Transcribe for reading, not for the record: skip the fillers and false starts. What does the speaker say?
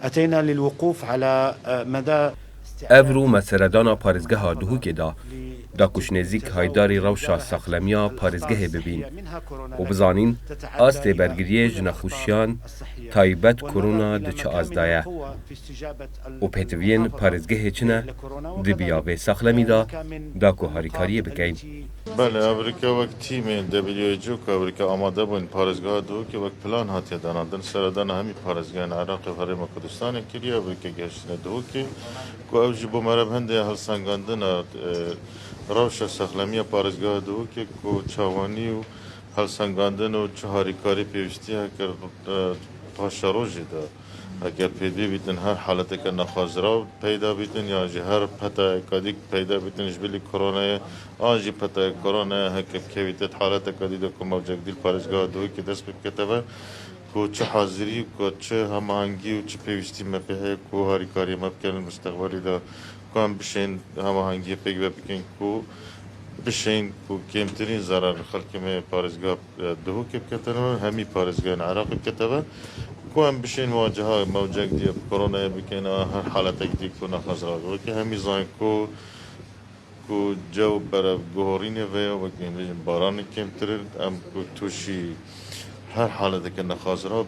أتينا للوقوف على مدى Evru meseredana parêzgeha Duhokê da kuşnezîk haydarî rewşa saxlemiya parêzgehê bibîn û bizanîn astê bergiriyê ji nexweşiyan taybet korona di çi azda ye û pêtiviyên parêzgehê çi ne dibiya vê saxlemî da ku harîkariyê bikeyn. بله امریکا وقت تیم WHO که امریکا آماده بود پارزگاه دو که وقت پلان هاتیه دانادن سردان همی پارزگاه عراق و حرم کردستان کلیه امریکا گشتن دو که اوجی بو مرب هنده هل سنگاندن روش سخلمی پارزگاه دو که کو چاوانی و هل سنگاندن و چهاری کاری پیوستی که پاشاروجی ده اگر پیدا بیتن هر حالت که نخوازرا پیدا بیتن یا جه هر پتا کدی پیدا بیتن جبلی کرونا آنجی پتا کرونا هکب که بیتت حالت کدی دو که موجود دیل پارزگاه دوی که دست بکتبه کو چه حاضری کو چه هماهنگی و چه پیوستی مپیه کو هاری کاری مبکن مستقبلی دا کام بشین هماهنگی پیگ بکن کو بشین کو کمترین ضرر خلق می پارزگاه دو که بکتنه همی پارزگاه عراق بکتبه کوم بشین مواجهه موجود دی کرونا بکنه هر حالت دی کو نخزرا و که همی زان کو جو بر گهورینه و که باران کمتر ام کو توشی هر حالت که نخزرا